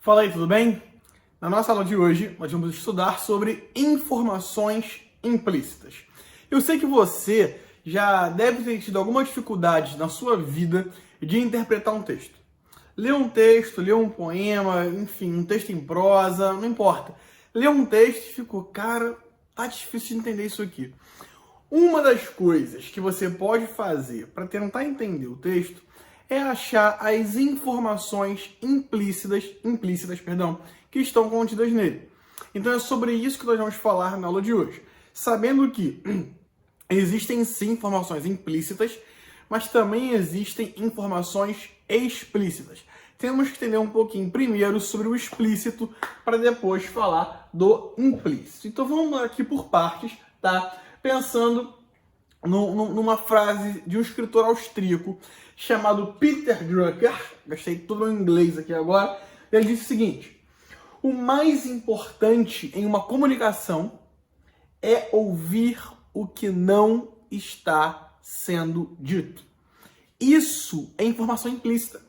Fala aí, tudo bem? Na nossa aula de hoje, nós vamos estudar sobre informações implícitas. Eu sei que você já deve ter tido alguma dificuldade na sua vida de interpretar um texto. Ler um texto, ler um poema, enfim, um texto em prosa, não importa. Ler um texto e ficou, cara, tá difícil de entender isso aqui. Uma das coisas que você pode fazer para tentar entender o texto é achar as informações implícitas, que estão contidas nele. Então é sobre isso que nós vamos falar na aula de hoje. Sabendo que existem sim informações implícitas, mas também existem informações explícitas. Temos que entender um pouquinho primeiro sobre o explícito para depois falar do implícito. Então vamos aqui por partes, tá? Pensando numa frase de um escritor austríaco chamado Peter Drucker, gastei tudo em inglês aqui agora, ele disse o seguinte: o mais importante em uma comunicação é ouvir o que não está sendo dito. Isso é informação implícita.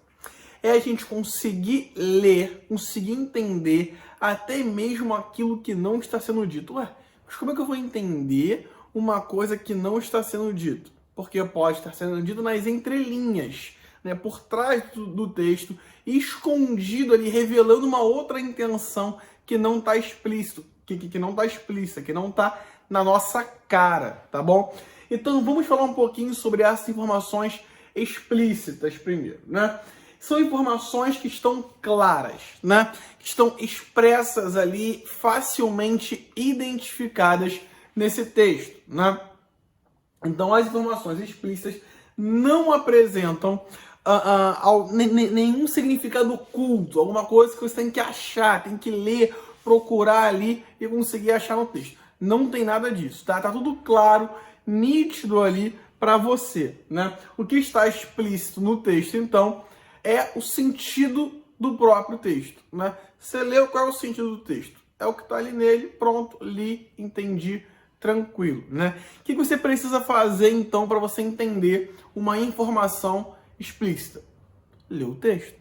É a gente conseguir ler, conseguir entender até mesmo aquilo que não está sendo dito. Ué, mas como é que eu vou entender uma coisa que não está sendo dito? Porque pode estar sendo dito nas entrelinhas, né, por trás do texto, escondido ali, revelando uma outra intenção que não está explícito, que não está explícita, que não está na nossa cara, tá bom? Então vamos falar um pouquinho sobre essas informações explícitas primeiro, né? São informações que estão claras, né? Que estão expressas ali, facilmente identificadas nesse texto, né? Então, as informações explícitas não apresentam nenhum significado oculto, alguma coisa que você tem que achar, tem que ler, procurar ali e conseguir achar no texto. Não tem nada disso, tá? Tá tudo claro, nítido ali para você, né? O que está explícito no texto, então, é o sentido do próprio texto, né? Você leu, qual é o sentido do texto? É o que está ali nele, pronto, li, entendi, tranquilo, né? O que você precisa fazer, então, para você entender uma informação explícita? Ler o texto.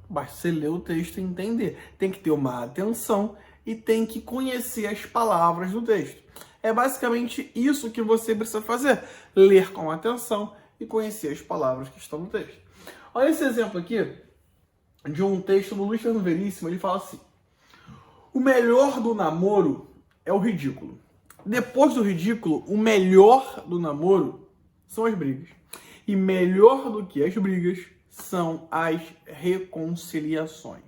Basta você ler o texto e entender. Tem que ter uma atenção e tem que conhecer as palavras do texto. É basicamente isso que você precisa fazer. Ler com atenção e conhecer as palavras que estão no texto. Olha esse exemplo aqui de um texto do Luiz Fernando Veríssimo. Ele fala assim: o melhor do namoro é o ridículo. Depois do ridículo, o melhor do namoro são as brigas. E melhor do que as brigas são as reconciliações.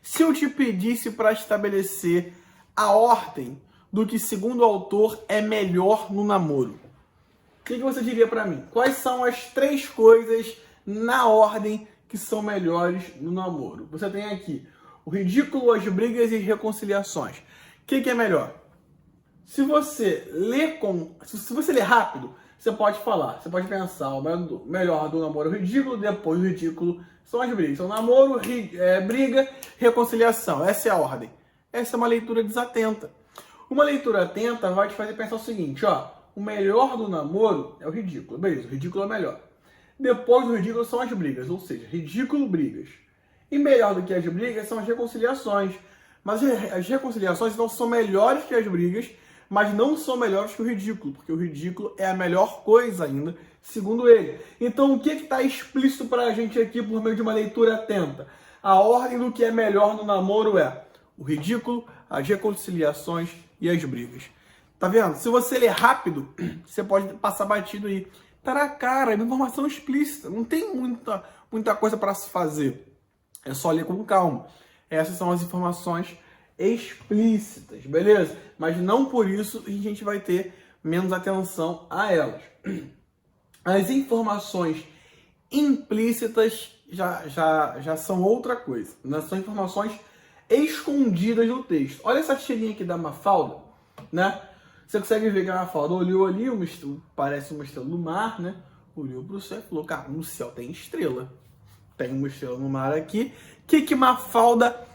Se eu te pedisse para estabelecer a ordem do que, segundo o autor, é melhor no namoro, o que você diria para mim? Quais são as 3 coisas na ordem que são melhores no namoro? Você tem aqui o ridículo, as brigas e as reconciliações. O que é melhor? Se você ler rápido, você pode falar, você pode pensar, o melhor do namoro é o ridículo, depois do ridículo são as brigas. Então, namoro, briga, reconciliação. Essa é a ordem. Essa é uma leitura desatenta. Uma leitura atenta vai te fazer pensar o seguinte, ó, o melhor do namoro é o ridículo. Beleza, o ridículo é o melhor. Depois do ridículo são as brigas, ou seja, ridículo, brigas. E melhor do que as brigas são as reconciliações. Mas as reconciliações não são melhores que as brigas, mas não são melhores que o ridículo, porque o ridículo é a melhor coisa ainda, segundo ele. Então, o que está explícito para a gente aqui por meio de uma leitura atenta? A ordem do que é melhor no namoro é o ridículo, as reconciliações e as brigas. Tá vendo? Se você ler rápido, você pode passar batido aí. Tá na cara, é uma informação explícita, não tem muita coisa para se fazer. É só ler com calma. Essas são as informações explícitas, beleza? Mas não por isso a gente vai ter menos atenção a elas. As informações implícitas já são outra coisa, né? São informações escondidas no texto. Olha essa tirinha aqui da Mafalda, né? Você consegue ver que a Mafalda olhou ali, parece uma estrela no mar, né? Olhou para o céu e falou, cara, no céu tem estrela. Tem uma estrela no mar aqui. O que Mafalda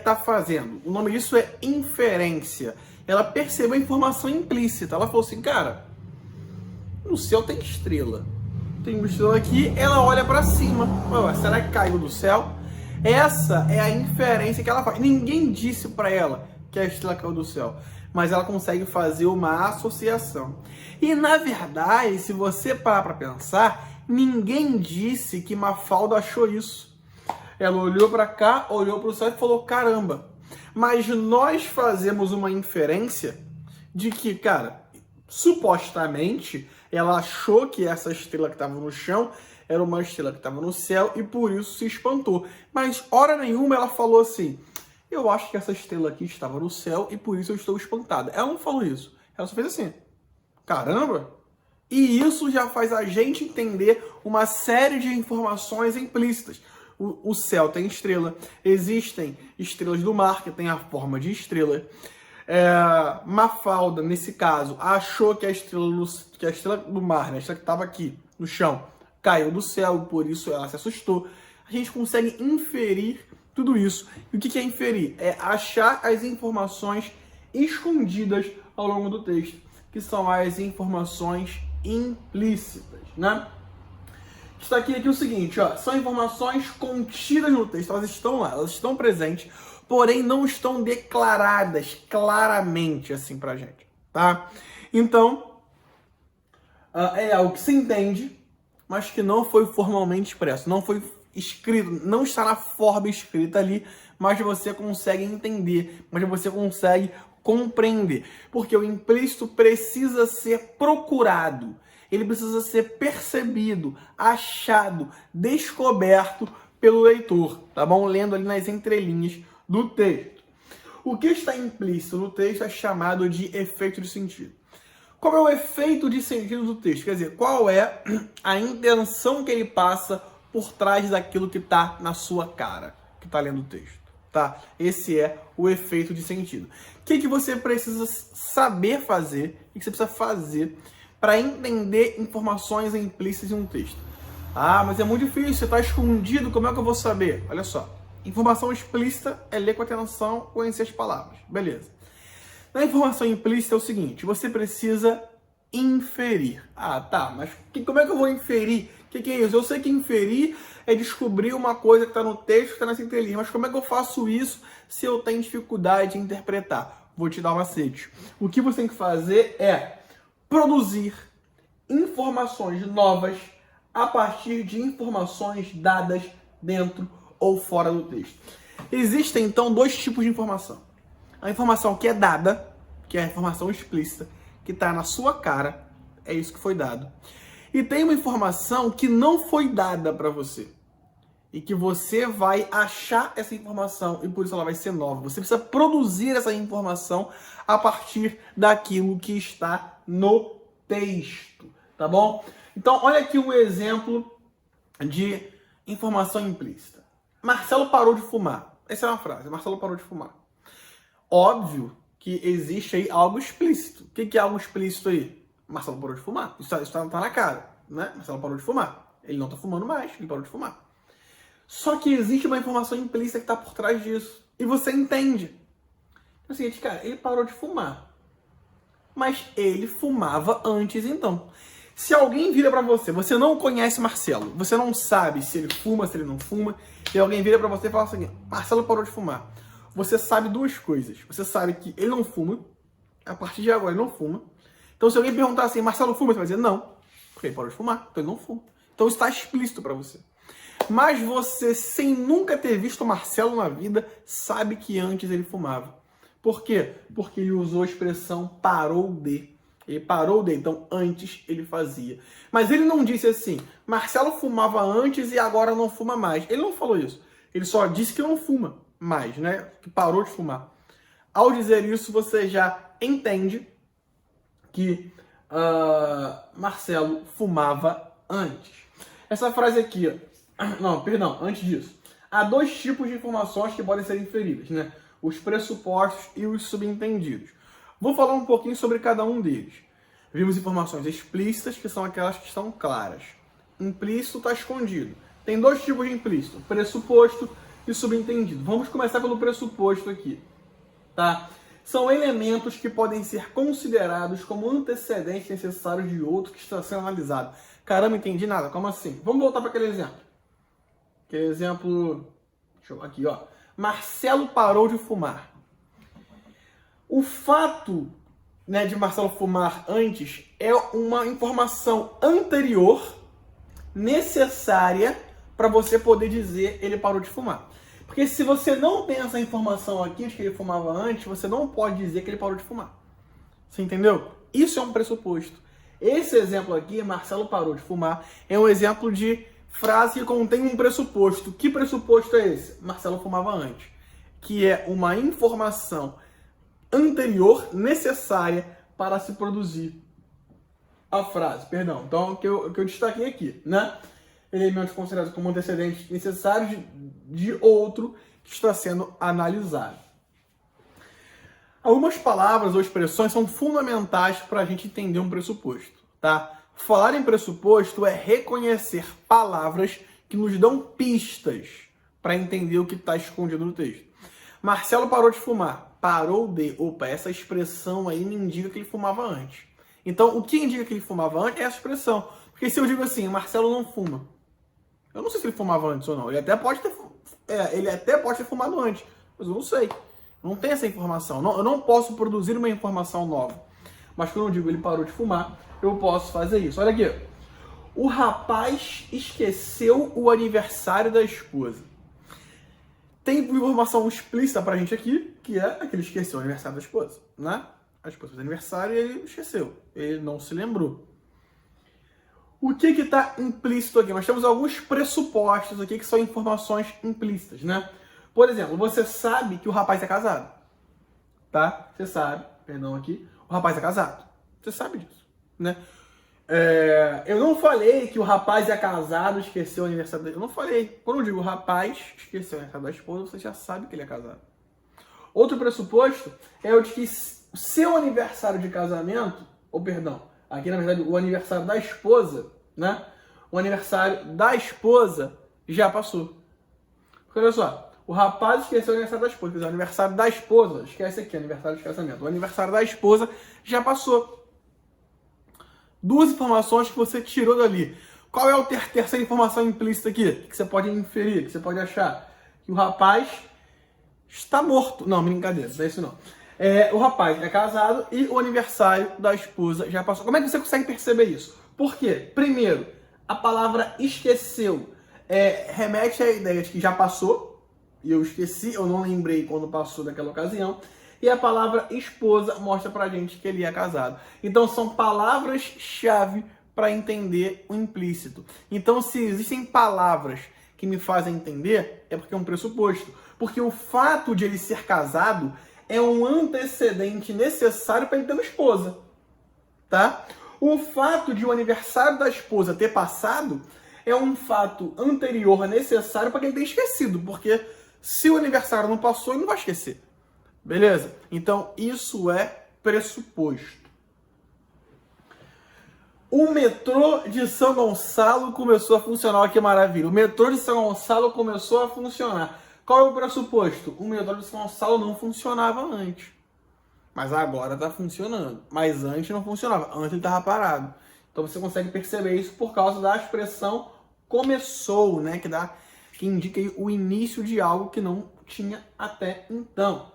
tá fazendo? O nome disso é inferência. Ela percebeu a informação implícita. Ela falou assim, cara, no céu tem estrela. Tem uma estrela aqui, ela olha para cima. Ué, será que caiu do céu? Essa é a inferência que ela faz. Ninguém disse para ela que a estrela caiu do céu, mas ela consegue fazer uma associação. E na verdade, se você parar para pensar, ninguém disse que Mafalda achou isso. Ela olhou para cá, olhou para o céu e falou, caramba. Mas nós fazemos uma inferência de que, cara, supostamente ela achou que essa estrela que estava no chão era uma estrela que estava no céu e por isso se espantou. Mas hora nenhuma ela falou assim, eu acho que essa estrela aqui estava no céu e por isso eu estou espantada. Ela não falou isso. Ela só fez assim, caramba. E isso já faz a gente entender uma série de informações implícitas. O céu tem estrela, existem estrelas do mar que têm a forma de estrela. Mafalda, nesse caso, achou que a estrela do mar, né, a estrela que estava aqui no chão, caiu do céu, por isso ela se assustou. A gente consegue inferir tudo isso. E o que é inferir? É achar as informações escondidas ao longo do texto, que são as informações implícitas, né? Está aqui o seguinte, ó, são informações contidas no texto, elas estão lá, elas estão presentes, porém não estão declaradas claramente assim pra gente, tá? Então, é algo que se entende, mas que não foi formalmente expresso, não foi escrito, não está na forma escrita ali, mas você consegue entender, mas você consegue compreender, porque o implícito precisa ser procurado, ele precisa ser percebido, achado, descoberto pelo leitor, tá bom? Lendo ali nas entrelinhas do texto. O que está implícito no texto é chamado de efeito de sentido. Qual é o efeito de sentido do texto? Quer dizer, qual é a intenção que ele passa por trás daquilo que está na sua cara, que está lendo o texto, tá? Esse é o efeito de sentido. O que você precisa saber fazer, o que você precisa fazer para entender informações implícitas em um texto? Ah, mas é muito difícil, está escondido, como é que eu vou saber? Olha só, informação explícita é ler com atenção, conhecer as palavras, beleza. Na informação implícita é o seguinte, você precisa inferir. Ah, tá, mas como é que eu vou inferir? O que é isso? Eu sei que inferir é descobrir uma coisa que está no texto, que está nessa entrelinha, mas como é que eu faço isso se eu tenho dificuldade de interpretar? Vou te dar um macete. O que você tem que fazer é produzir informações novas a partir de informações dadas dentro ou fora do texto. Existem, então, dois tipos de informação. A informação que é dada, que é a informação explícita, que está na sua cara, é isso que foi dado. E tem uma informação que não foi dada para você. E que você vai achar essa informação e por isso ela vai ser nova. Você precisa produzir essa informação a partir daquilo que está no texto, tá bom? Então, olha aqui um exemplo de informação implícita. Marcelo parou de fumar. Essa é uma frase. Marcelo parou de fumar. Óbvio que existe aí algo explícito. O que é algo explícito aí? Marcelo parou de fumar. Isso tá na cara, né? Marcelo parou de fumar. Ele não tá fumando mais, ele parou de fumar. Só que existe uma informação implícita que está por trás disso. E você entende. É o seguinte, cara, ele parou de fumar. Mas ele fumava antes, então. Se alguém vira pra você, você não conhece Marcelo, você não sabe se ele fuma, se ele não fuma, e alguém vira pra você e fala assim, Marcelo parou de fumar. Você sabe duas coisas. Você sabe que ele não fuma, a partir de agora ele não fuma. Então se alguém perguntar assim, Marcelo fuma, você vai dizer não, porque ele parou de fumar, então ele não fuma. Então isso está explícito pra você. Mas você, sem nunca ter visto o Marcelo na vida, sabe que antes ele fumava. Por quê? Porque ele usou a expressão parou de. Ele parou de, então antes ele fazia. Mas ele não disse assim, Marcelo fumava antes e agora não fuma mais. Ele não falou isso. Ele só disse que não fuma mais, né? Que parou de fumar. Ao dizer isso, você já entende que Marcelo fumava antes. Essa frase aqui, ó. Não, perdão, antes disso. Há dois tipos de informações que podem ser inferidas, né? Os pressupostos e os subentendidos. Vou falar um pouquinho sobre cada um deles. Vimos informações explícitas, que são aquelas que estão claras. Implícito está escondido. Tem dois tipos de implícito, pressuposto e subentendido. Vamos começar pelo pressuposto aqui, tá? São elementos que podem ser considerados como antecedentes necessários de outro que está sendo analisado. Caramba, entendi nada. Como assim? Vamos voltar para aquele exemplo. Aquele exemplo Aqui, ó. Marcelo parou de fumar. O fato, né, de Marcelo fumar antes é uma informação anterior necessária para você poder dizer ele parou de fumar. Porque se você não tem essa informação aqui de que ele fumava antes, você não pode dizer que ele parou de fumar. Você entendeu? Isso é um pressuposto. Esse exemplo aqui, Marcelo parou de fumar, é um exemplo de frase que contém um pressuposto. Que pressuposto é esse? Marcelo fumava antes. Que é uma informação anterior necessária para se produzir a frase. Perdão. Então, o que eu destaquei aqui, né? Elementos considerados como antecedentes necessários de outro que está sendo analisado. Algumas palavras ou expressões são fundamentais para a gente entender um pressuposto, tá? Falar em pressuposto é reconhecer palavras que nos dão pistas para entender o que está escondido no texto. Marcelo parou de fumar. Parou de... Opa, essa expressão aí me indica que ele fumava antes. Então, o que indica que ele fumava antes é essa expressão. Porque se eu digo assim, Marcelo não fuma, eu não sei se ele fumava antes ou não. Ele até pode ter fumado antes, mas eu não sei. Não tem essa informação. Eu não posso produzir uma informação nova. Mas quando eu digo ele parou de fumar, eu posso fazer isso. Olha aqui. O rapaz esqueceu o aniversário da esposa. Tem informação explícita pra gente aqui, que é que ele esqueceu o aniversário da esposa, né? A esposa fez aniversário e ele esqueceu. Ele não se lembrou. O que está implícito aqui? Nós temos alguns pressupostos aqui que são informações implícitas, né? Por exemplo, você sabe que o rapaz é casado, tá? Você sabe, perdão aqui, o rapaz é casado. Você sabe disso, né? Eu não falei que o rapaz é casado, esqueceu o aniversário dele. Eu não falei. Quando eu digo rapaz, esqueceu o aniversário da esposa, você já sabe que ele é casado. Outro pressuposto é o de que o seu aniversário de casamento, ou perdão, aqui na verdade o aniversário da esposa, né? O aniversário da esposa já passou. Porque olha só, o rapaz esqueceu o aniversário da esposa, quer dizer, o aniversário da esposa, esquece aqui, aniversário de casamento. O aniversário da esposa já passou. Duas informações que você tirou dali. Qual é a terceira informação implícita aqui? Que você pode inferir, que você pode achar? Que o rapaz está morto. Não, brincadeira, não é isso não. O rapaz é casado e o aniversário da esposa já passou. Como é que você consegue perceber isso? Por quê? Primeiro, a palavra esqueceu remete à ideia de que já passou, e eu esqueci, eu não lembrei quando passou daquela ocasião. E a palavra esposa mostra pra gente que ele é casado. Então são palavras-chave para entender o implícito. Então se existem palavras que me fazem entender, é porque é um pressuposto. Porque o fato de ele ser casado é um antecedente necessário para ele ter uma esposa. Tá? O fato de o aniversário da esposa ter passado é um fato anterior necessário para que ele tenha esquecido. Porque se o aniversário não passou, ele não vai esquecer. Beleza? Então, isso é pressuposto. O metrô de São Gonçalo começou a funcionar. Olha que maravilha. O metrô de São Gonçalo começou a funcionar. Qual é o pressuposto? O metrô de São Gonçalo não funcionava antes. Mas agora está funcionando. Mas antes não funcionava. Antes ele estava parado. Então, você consegue perceber isso por causa da expressão começou, né? Que indica aí o início de algo que não tinha até então.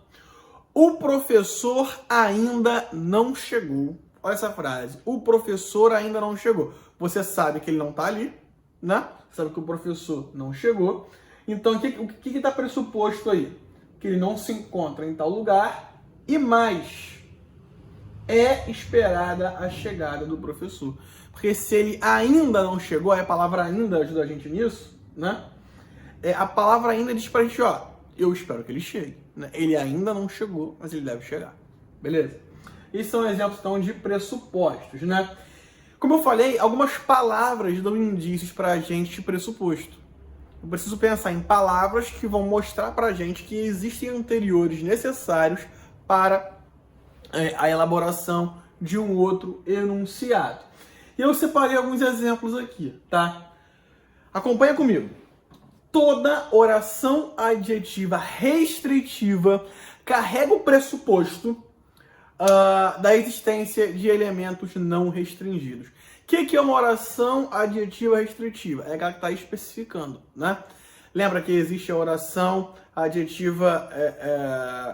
O professor ainda não chegou. Olha essa frase. O professor ainda não chegou. Você sabe que ele não está ali, né? Você sabe que o professor não chegou. Então, o que está pressuposto aí? Que ele não se encontra em tal lugar e mais é esperada a chegada do professor. Porque se ele ainda não chegou, a palavra ainda ajuda a gente nisso, né? A palavra ainda diz pra gente, ó, eu espero que ele chegue. Né? Ele ainda não chegou, mas ele deve chegar. Beleza? Esses são exemplos, então, de pressupostos, né? Como eu falei, algumas palavras dão indícios pra gente de pressuposto. Eu preciso pensar em palavras que vão mostrar pra gente que existem anteriores necessários para a elaboração de um outro enunciado. E eu separei alguns exemplos aqui, tá? Acompanha comigo. Toda oração adjetiva restritiva carrega o pressuposto da existência de elementos não restringidos. O que é uma oração adjetiva restritiva? É aquela que está especificando, né? Lembra que existe a oração adjetiva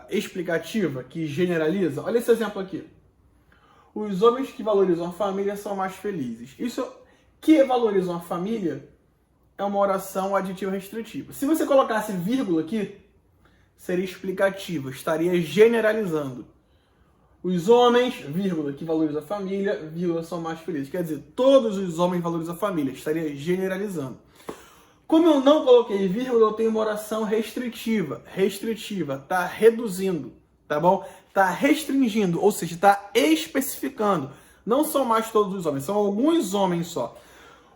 explicativa, que generaliza? Olha esse exemplo aqui. Os homens que valorizam a família são mais felizes. Isso que valorizam a família é uma oração adjetiva restritiva. Se você colocasse vírgula aqui, seria explicativa, estaria generalizando. Os homens, vírgula, que valorizam a família, vírgula, são mais felizes. Quer dizer, todos os homens valorizam a família, estaria generalizando. Como eu não coloquei vírgula, eu tenho uma oração restritiva. Restritiva, está reduzindo, tá bom? Está restringindo, ou seja, está especificando. Não são mais todos os homens, são alguns homens só.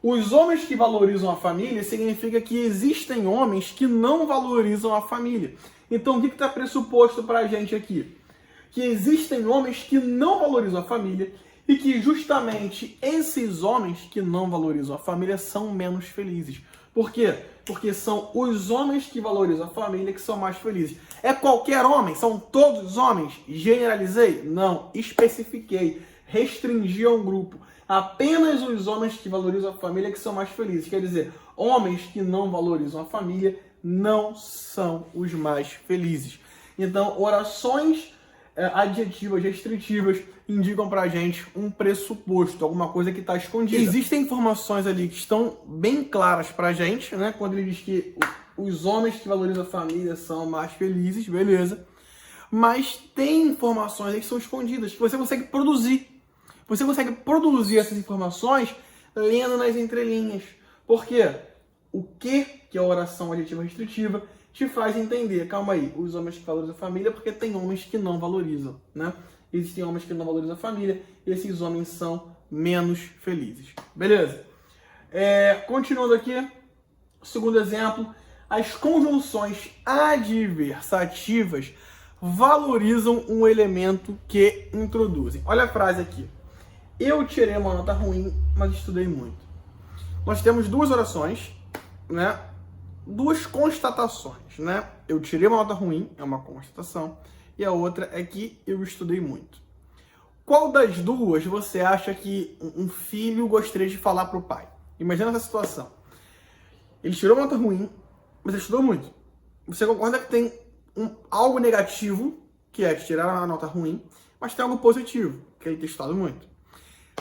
Os homens que valorizam a família significa que existem homens que não valorizam a família. Então, o que está pressuposto para a gente aqui? Que existem homens que não valorizam a família e que justamente esses homens que não valorizam a família são menos felizes. Por quê? Porque são os homens que valorizam a família que são mais felizes. É qualquer homem? São todos os homens? Generalizei? Não, especifiquei, restringi a um grupo. Apenas os homens que valorizam a família que são mais felizes. Quer dizer, homens que não valorizam a família não são os mais felizes. Então, orações adjetivas restritivas indicam pra gente um pressuposto, alguma coisa que está escondida. Existem informações ali que estão bem claras pra gente, né? Quando ele diz que os homens que valorizam a família são mais felizes, beleza. Mas tem informações aí que são escondidas, que você consegue produzir. Você consegue produzir essas informações lendo nas entrelinhas. Por quê? O que é a oração adjetiva restritiva te faz entender, calma aí, os homens que valorizam a família, porque tem homens que não valorizam, né? Existem homens que não valorizam a família, e esses homens são menos felizes. Beleza? Continuando aqui, segundo exemplo, as conjunções adversativas valorizam um elemento que introduzem. Olha a frase aqui. Eu tirei uma nota ruim, mas estudei muito. Nós temos duas orações, né? Duas constatações, né? Eu tirei uma nota ruim, é uma constatação, e a outra é que eu estudei muito. Qual das duas você acha que um filho gostaria de falar para o pai? Imagina essa situação. Ele tirou uma nota ruim, mas ele estudou muito. Você concorda que tem algo negativo, que é tirar uma nota ruim, mas tem algo positivo, que é ele ter estudado muito.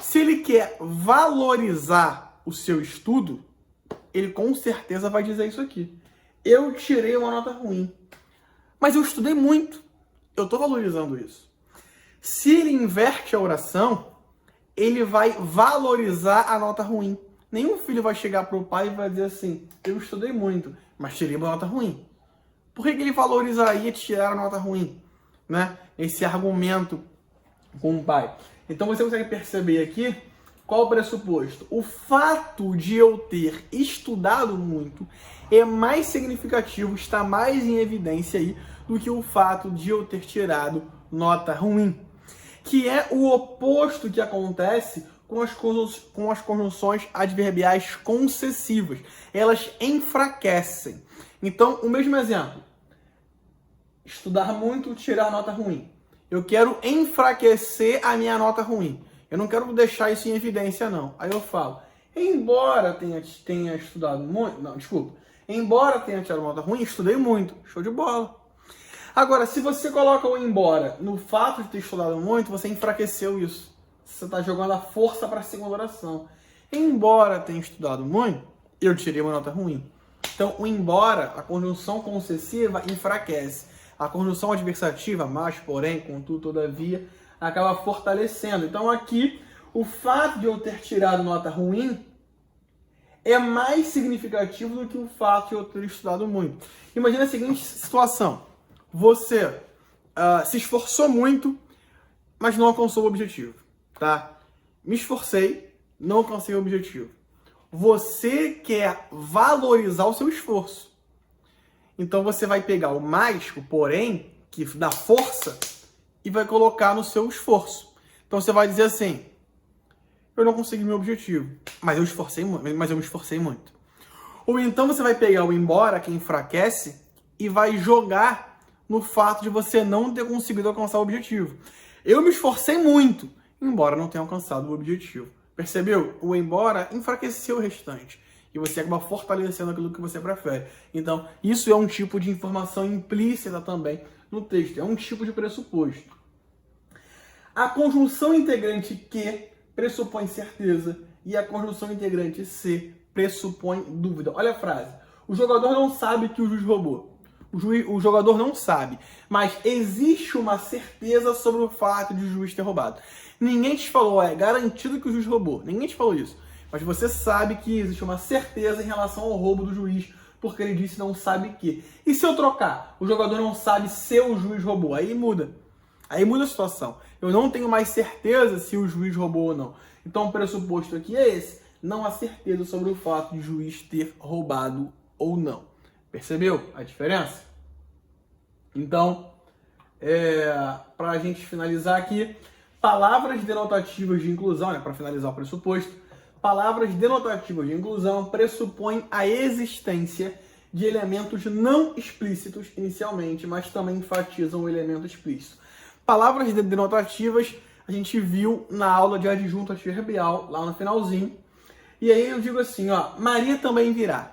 Se ele quer valorizar o seu estudo, ele com certeza vai dizer isso aqui. Eu tirei uma nota ruim, mas eu estudei muito. Eu estou valorizando isso. Se ele inverte a oração, ele vai valorizar a nota ruim. Nenhum filho vai chegar para o pai e vai dizer assim, eu estudei muito, mas tirei uma nota ruim. Por que ele valorizaria tirar a nota ruim? Né? Esse argumento com o pai. Então você consegue perceber aqui qual o pressuposto? O fato de eu ter estudado muito é mais significativo, está mais em evidência aí do que o fato de eu ter tirado nota ruim. Que é o oposto que acontece com as conjunções adverbiais concessivas. Elas enfraquecem. Então, o mesmo exemplo. Estudar muito, tirar nota ruim. Eu quero enfraquecer a minha nota ruim. Eu não quero deixar isso em evidência, não. Aí eu falo, embora tenha estudado muito... Não, desculpa. Embora tenha tirado nota ruim, estudei muito. Show de bola. Agora, se você coloca o embora no fato de ter estudado muito, você enfraqueceu isso. Você está jogando a força para a segunda oração. Embora tenha estudado muito, eu tirei uma nota ruim. Então, o embora, a conjunção concessiva, enfraquece. A conjunção adversativa, mas, porém, contudo, todavia, acaba fortalecendo. Então, aqui, o fato de eu ter tirado nota ruim é mais significativo do que o fato de eu ter estudado muito. Imagina a seguinte situação. Você se esforçou muito, mas não alcançou o objetivo. Tá? Me esforcei, não alcancei o objetivo. Você quer valorizar o seu esforço. Então você vai pegar o mais, o porém, que dá força, e vai colocar no seu esforço. Então você vai dizer assim, eu não consegui meu objetivo, mas eu me esforcei muito. Ou então você vai pegar o embora, que enfraquece, e vai jogar no fato de você não ter conseguido alcançar o objetivo. Eu me esforcei muito, embora não tenha alcançado o objetivo. Percebeu? O embora enfraqueceu o restante. E você acaba fortalecendo aquilo que você prefere. Então, isso é um tipo de informação implícita também no texto. É um tipo de pressuposto. A conjunção integrante que pressupõe certeza e a conjunção integrante se pressupõe dúvida. Olha a frase. O jogador não sabe que o juiz roubou. O jogador não sabe, mas existe uma certeza sobre o fato de o juiz ter roubado. Ninguém te falou, é garantido que o juiz roubou. Ninguém te falou isso. Mas você sabe que existe uma certeza em relação ao roubo do juiz, porque ele disse não sabe que. E se eu trocar? O jogador não sabe se o juiz roubou. Aí muda. Aí muda a situação. Eu não tenho mais certeza se o juiz roubou ou não. Então o pressuposto aqui é esse. Não há certeza sobre o fato de o juiz ter roubado ou não. Percebeu a diferença? Então, para a gente finalizar aqui, palavras denotativas de inclusão, para finalizar o pressuposto, palavras denotativas de inclusão pressupõem a existência de elementos não explícitos inicialmente, mas também enfatizam o elemento explícito. Palavras denotativas a gente viu na aula de adjunto adverbial, lá no finalzinho. E aí eu digo assim, ó, Maria também virá.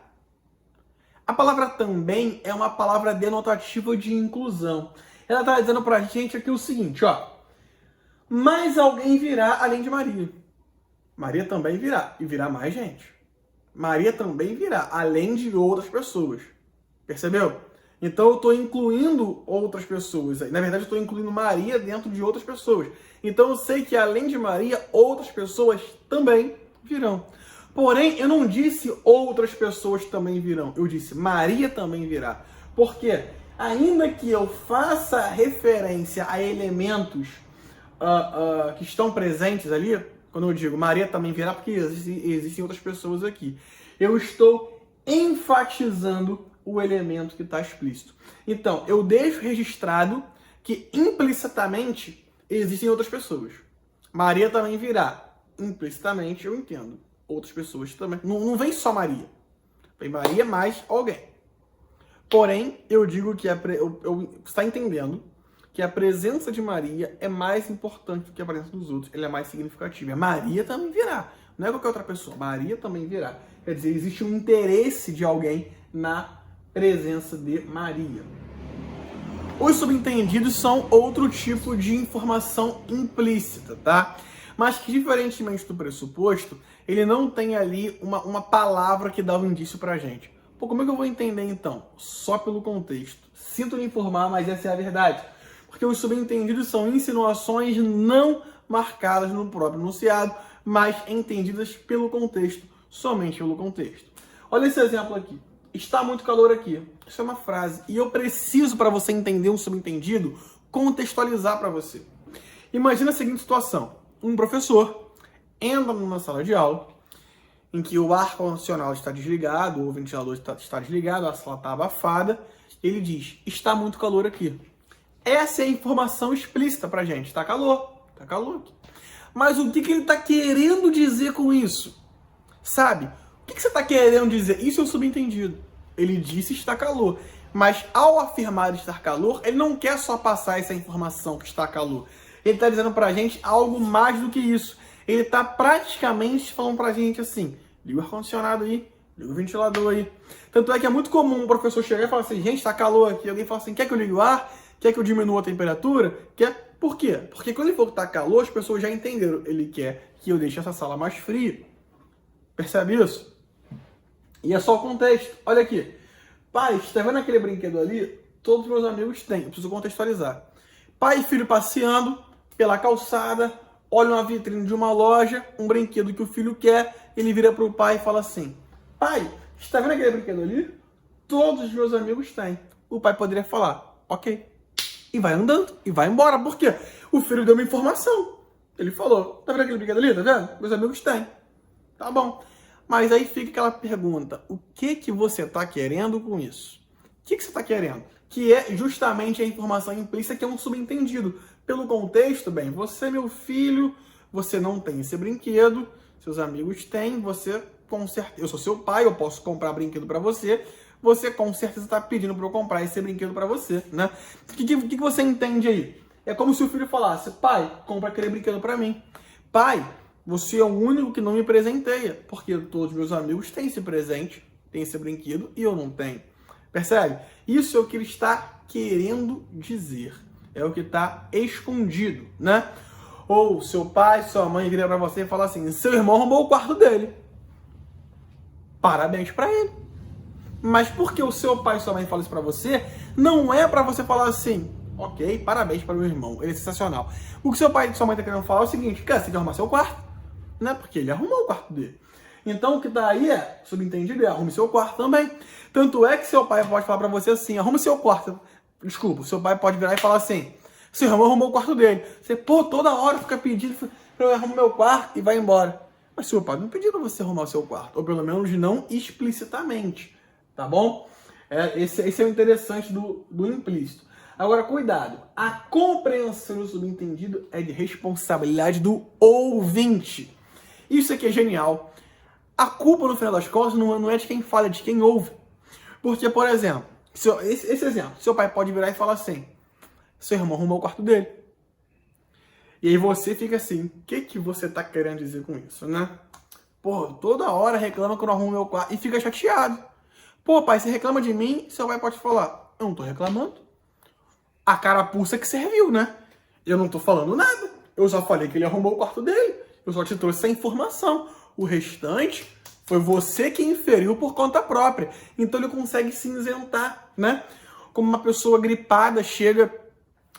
A palavra também é uma palavra denotativa de inclusão. Ela está dizendo para a gente aqui o seguinte, ó. Mais alguém virá além de Maria. Maria também virá. E virá mais gente. Maria também virá, além de outras pessoas. Percebeu? Então eu estou incluindo outras pessoas. Na verdade, eu estou incluindo Maria dentro de outras pessoas. Então eu sei que além de Maria, outras pessoas também virão. Porém, eu não disse outras pessoas também virão. Eu disse Maria também virá. Porque ainda que eu faça referência a elementos que estão presentes ali, quando eu digo Maria também virá, porque existem outras pessoas aqui, eu estou enfatizando o elemento que está explícito. Então, eu deixo registrado que implicitamente existem outras pessoas. Maria também virá. Implicitamente, eu entendo. Outras pessoas também. Não vem só Maria. Vem Maria mais alguém. Porém, eu digo que você está entendendo que a presença de Maria é mais importante do que a presença dos outros. Ela é mais significativa. Maria também virá. Não é qualquer outra pessoa. Maria também virá. Quer dizer, existe um interesse de alguém na presença de Maria. Os subentendidos são outro tipo de informação implícita, tá? Mas que, diferentemente do pressuposto, ele não tem ali uma palavra que dá um indício pra gente. Pô, como é que eu vou entender, então? Só pelo contexto. Sinto lhe informar, mas essa é a verdade. Porque os subentendidos são insinuações não marcadas no próprio enunciado, mas entendidas pelo contexto, somente pelo contexto. Olha esse exemplo aqui. Está muito calor aqui. Isso é uma frase. E eu preciso, para você entender um subentendido, contextualizar para você. Imagina a seguinte situação. Um professor entra numa sala de aula em que o ar-condicionado está desligado, o ventilador está desligado, a sala está abafada. Ele diz, está muito calor aqui. Essa é a informação explícita para a gente. Está calor aqui. Mas o que ele está querendo dizer com isso? Sabe? O que você está querendo dizer? Isso é o subentendido. Ele disse está calor. Mas ao afirmar estar calor, ele não quer só passar essa informação que está calor. Ele está dizendo para a gente algo mais do que isso. Ele está praticamente falando para a gente assim, liga o ar-condicionado aí, liga o ventilador aí. Tanto é que é muito comum o professor chegar e falar assim, gente, está calor aqui. Alguém fala assim, quer que eu ligue o ar? Quer que eu diminua a temperatura? Quer? Por quê? Porque quando ele falou que está calor, as pessoas já entenderam. Ele quer que eu deixe essa sala mais fria. Percebe isso? E é só o contexto. Olha aqui. Pai, está vendo aquele brinquedo ali? Todos os meus amigos têm. Eu preciso contextualizar. Pai e filho passeando pela calçada, olha uma vitrine de uma loja, um brinquedo que o filho quer, ele vira para o pai e fala assim, pai, está vendo aquele brinquedo ali? Todos os meus amigos têm. O pai poderia falar, ok. E vai andando, e vai embora. Por quê? O filho deu uma informação. Ele falou, tá vendo aquele brinquedo ali? Tá vendo? Meus amigos têm. Tá bom. Mas aí fica aquela pergunta, o que você está querendo com isso? O que você está querendo? Que é justamente a informação implícita, que é um subentendido. Pelo contexto, bem, você, meu filho, você não tem esse brinquedo, seus amigos têm, você com certeza, eu sou seu pai, eu posso comprar brinquedo para você com certeza está pedindo para eu comprar esse brinquedo para você, né? O que você entende aí? É como se o filho falasse, pai, compra aquele brinquedo para mim. Pai, Você é o único que não me presenteia, porque todos meus amigos têm esse presente, têm esse brinquedo e eu não tenho. Percebe? Isso é o que ele está querendo dizer. É o que está escondido, né? Ou seu pai, sua mãe vira para você e fala assim: seu irmão arrumou o quarto dele. Parabéns para ele. Mas porque o seu pai e sua mãe falam isso para você, não é para você falar assim: ok, parabéns para o meu irmão, ele é sensacional. O que seu pai e sua mãe estão querendo falar é o seguinte: cara, você tem que arrumar seu quarto, né? Porque ele arrumou o quarto dele. Então o que tá aí é, subentendido, arrume seu quarto também. Tanto é que seu pai pode falar para você assim: arrume seu quarto. Desculpa, seu pai pode virar e falar assim: seu irmão arrumou o quarto dele. Você, pô, toda hora fica pedindo para eu arrumar meu quarto e vai embora. Mas seu pai não pediu para você arrumar o seu quarto, ou pelo menos não explicitamente, tá bom? Esse é o interessante do implícito. Agora, cuidado, a compreensão do subentendido é de responsabilidade do ouvinte. Isso aqui é genial. A culpa, no final das contas, não é de quem fala, é de quem ouve. Porque, por exemplo, esse exemplo, seu pai pode virar e falar assim: seu irmão arrumou o quarto dele. E aí você fica assim: o que você tá querendo dizer com isso, né? Pô, toda hora reclama que eu não arrumo meu quarto e fica chateado. Pô, pai, você reclama de mim, seu pai pode falar: eu não tô reclamando. A carapuça que serviu, né? Eu não tô falando nada. Eu só falei que ele arrumou o quarto dele. Eu só te trouxe essa informação. O restante foi você que inferiu por conta própria. Então ele consegue se isentar, né? Como uma pessoa gripada chega...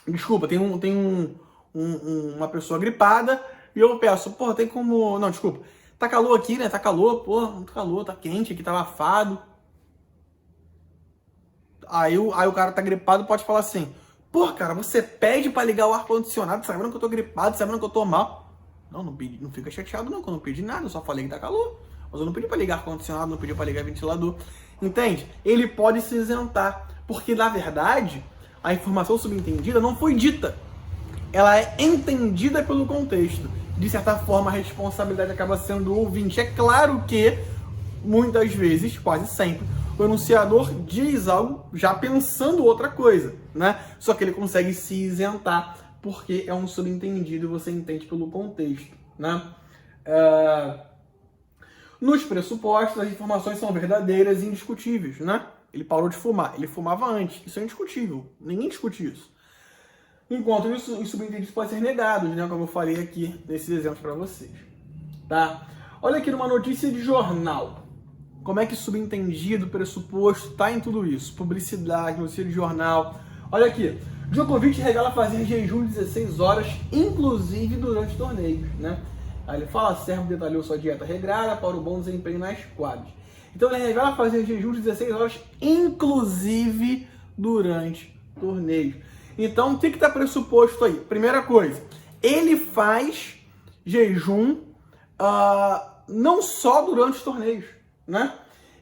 Desculpa, tem uma pessoa gripada e eu peço: pô, tem como... Não, desculpa. Tá calor aqui, né? Tá calor, pô, muito calor, tá quente aqui, tá abafado. Aí o cara tá gripado, pode falar assim: pô, cara, você pede pra ligar o ar-condicionado, sabendo que eu tô gripado, sabendo que eu tô mal. Não fica chateado não, que eu não pedi nada, eu só falei que tá calor. Mas eu não pedi pra ligar ar-condicionado, não pedi pra ligar ventilador. Entende? Ele pode se isentar, porque na verdade, a informação subentendida não foi dita. Ela é entendida pelo contexto. De certa forma, a responsabilidade acaba sendo do ouvinte. É claro que, muitas vezes, quase sempre, o enunciador diz algo já pensando outra coisa, né? Só que ele consegue se isentar porque é um subentendido e você entende pelo contexto, né? Nos pressupostos, as informações são verdadeiras e indiscutíveis, né? Ele parou de fumar, ele fumava antes, isso é indiscutível, ninguém discute isso. Enquanto isso, os subentendidos podem ser negados, né? Como eu falei aqui nesses exemplos para vocês, tá? Olha aqui numa notícia de jornal. Como é que subentendido, pressuposto, tá em tudo isso? Publicidade, notícia de jornal. Olha aqui. Djokovic revela fazer jejum de 16 horas, inclusive durante torneios, né? Aí ele fala: Servo detalhou sua dieta regrada para o bom desempenho nas quadras. Então ele revela fazer jejum de 16 horas, inclusive durante torneios. Então o que está pressuposto aí? Primeira coisa, ele faz jejum não só durante os torneios, né?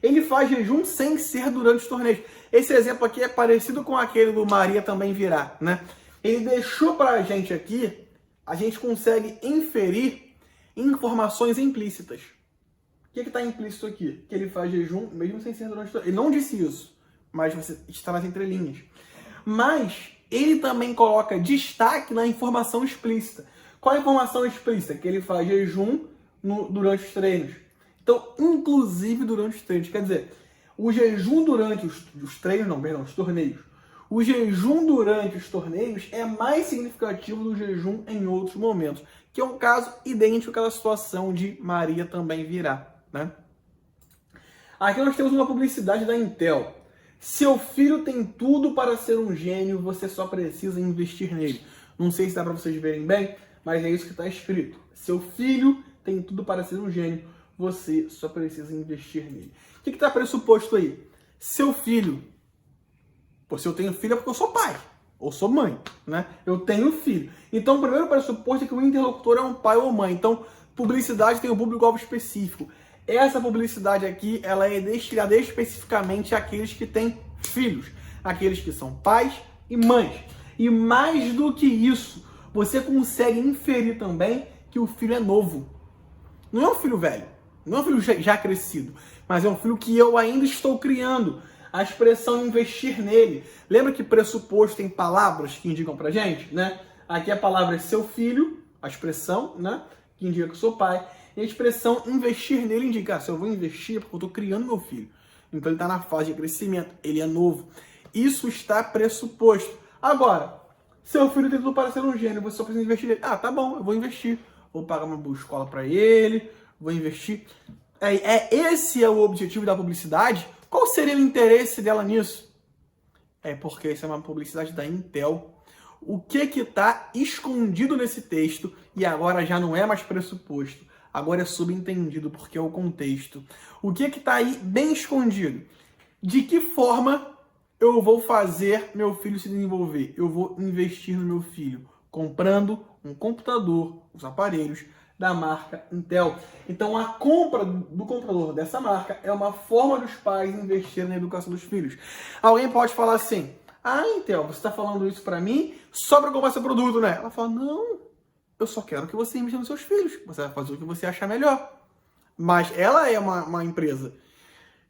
Ele faz jejum sem ser durante os torneios. Esse exemplo aqui é parecido com aquele do Maria também virá, né? Ele deixou para a gente aqui, a gente consegue inferir informações implícitas. O que está implícito aqui? Que ele faz jejum mesmo sem ser durante os torneios. Ele não disse isso, mas você está nas entrelinhas. Mas ele também coloca destaque na informação explícita. Qual é a informação explícita? Que ele faz jejum durante os treinos. Então, inclusive durante os treinos. Quer dizer, o jejum durante os treinos, não, perdão, os torneios. O jejum durante os torneios é mais significativo do jejum em outros momentos, que é um caso idêntico àquela situação de Maria também virá, né? Aqui nós temos uma publicidade da Intel. Seu filho tem tudo para ser um gênio, você só precisa investir nele. Não sei se dá para vocês verem bem, mas é isso que está escrito. Seu filho tem tudo para ser um gênio, você só precisa investir nele. O que está pressuposto aí? Seu filho. Pô, se eu tenho filho é porque eu sou pai, ou sou mãe, né? Eu tenho filho. Então o primeiro pressuposto é que o interlocutor é um pai ou mãe. Então, publicidade tem um público-alvo específico. Essa publicidade aqui, ela é destinada especificamente àqueles que têm filhos, aqueles que são pais e mães. E mais do que isso, você consegue inferir também que o filho é novo. Não é um filho velho, não é um filho já crescido, mas é um filho que eu ainda estou criando. A expressão investir nele. Lembra que pressuposto tem palavras que indicam pra gente, né? Aqui a palavra é seu filho, a expressão, né? que indica que eu sou pai. E a expressão investir nele indica, se eu vou investir é porque eu estou criando meu filho. Então ele está na fase de crescimento, ele é novo. Isso está pressuposto. Agora, seu filho tem tudo para ser um gênio, você só precisa investir nele. Ah, tá bom, eu vou investir. Vou pagar uma boa escola para ele, vou investir. Esse é o objetivo da publicidade? Qual seria o interesse dela nisso? É porque isso é uma publicidade da Intel. O que está escondido nesse texto e agora já não é mais pressuposto, agora é subentendido porque é o contexto. O que está aí bem escondido? De que forma eu vou fazer meu filho se desenvolver? Eu vou investir no meu filho comprando um computador, os aparelhos da marca Intel. Então a compra do computador dessa marca é uma forma dos pais investirem na educação dos filhos. Alguém pode falar assim, ah, Intel, você está falando isso para mim só para comprar seu produto, né? Ela fala, não, eu só quero que você invista nos seus filhos. Você vai fazer o que você achar melhor. Mas ela é uma empresa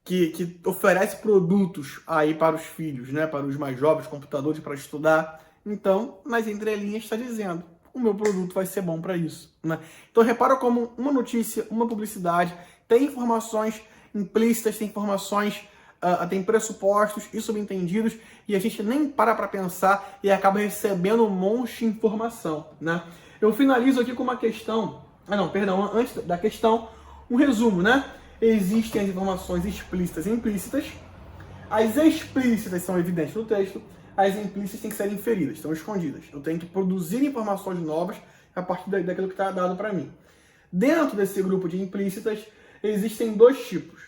que oferece produtos aí para os filhos, né? Para os mais jovens, computadores para estudar. Então, nas entrelinhas está dizendo, o meu produto vai ser bom para isso, né? Então, repara como uma notícia, uma publicidade, tem informações implícitas, tem informações, tem pressupostos e subentendidos, e a gente nem para pensar e acaba recebendo um monte de informação, né? Eu finalizo aqui com uma questão, antes da questão, um resumo, né? Existem as informações explícitas e implícitas. As explícitas são evidentes no texto, as implícitas têm que ser inferidas, estão escondidas. Eu tenho que produzir informações novas a partir daquilo que está dado para mim. Dentro desse grupo de implícitas, existem dois tipos,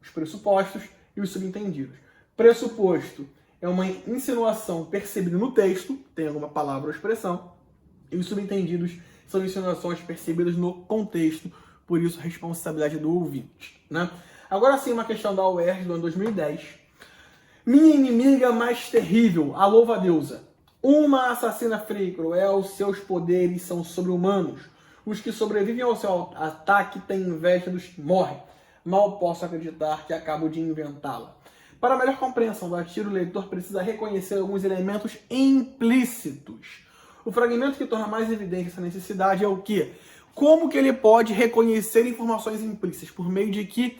os pressupostos e os subentendidos. Pressuposto é uma insinuação percebida no texto, tem alguma palavra ou expressão, e os subentendidos são insinuações percebidas no contexto, por isso a responsabilidade do ouvinte, né? Agora sim, uma questão da UERJ do ano 2010. Minha inimiga mais terrível, a louva-deusa. Uma assassina fria e cruel, seus poderes são sobre-humanos. Os que sobrevivem ao seu ataque têm inveja dos que morrem. Mal posso acreditar que acabo de inventá-la. Para melhor compreensão do artigo, o leitor precisa reconhecer alguns elementos implícitos. O fragmento que torna mais evidente essa necessidade é o quê? Como que ele pode reconhecer informações implícitas? Por meio de que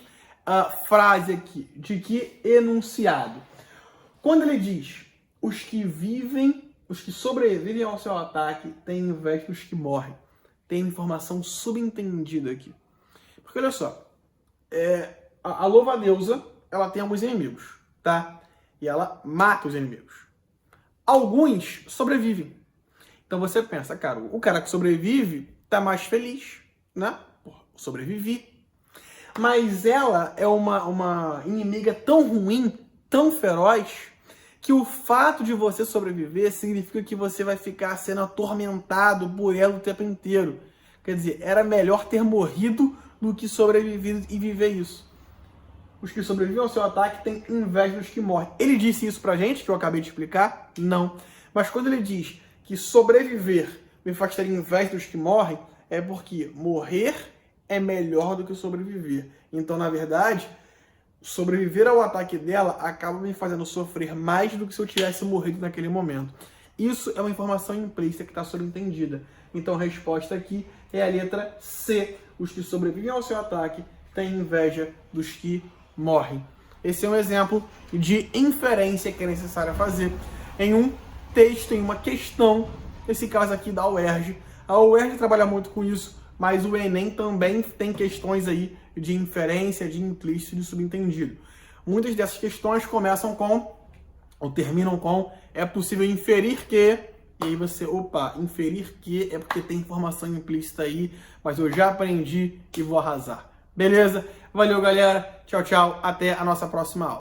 frase aqui? De que enunciado? Quando ele diz, os que sobrevivem ao seu ataque têm inveja dos que morrem. Tem informação subentendida aqui. Porque olha só, a louva-deusa, ela tem alguns inimigos, tá? E ela mata os inimigos. Alguns sobrevivem. Então você pensa, cara, o cara que sobrevive tá mais feliz, né? Porra, sobrevivi. Mas ela é uma inimiga tão ruim, tão feroz, que o fato de você sobreviver significa que você vai ficar sendo atormentado por ela o tempo inteiro. Quer dizer, era melhor ter morrido do que sobreviver e viver isso. Os que sobrevivem ao seu ataque têm inveja dos que morrem. Ele disse isso pra gente, que eu acabei de explicar? Não. Mas quando ele diz que sobreviver me faz ter inveja dos que morrem, é porque morrer é melhor do que sobreviver. Então, na verdade, sobreviver ao ataque dela acaba me fazendo sofrer mais do que se eu tivesse morrido naquele momento. Isso é uma informação implícita que está subentendida. Então, a resposta aqui é a letra C. Os que sobrevivem ao seu ataque têm inveja dos que morrem. Esse é um exemplo de inferência que é necessário fazer em um texto, em uma questão, nesse caso aqui da UERJ. A UERJ trabalha muito com isso, mas o Enem também tem questões aí de inferência, de implícito e de subentendido. Muitas dessas questões começam com, ou terminam com, é possível inferir que, e aí você, inferir que é porque tem informação implícita aí, mas eu já aprendi e vou arrasar. Beleza? Valeu, galera. Tchau, tchau. Até a nossa próxima aula.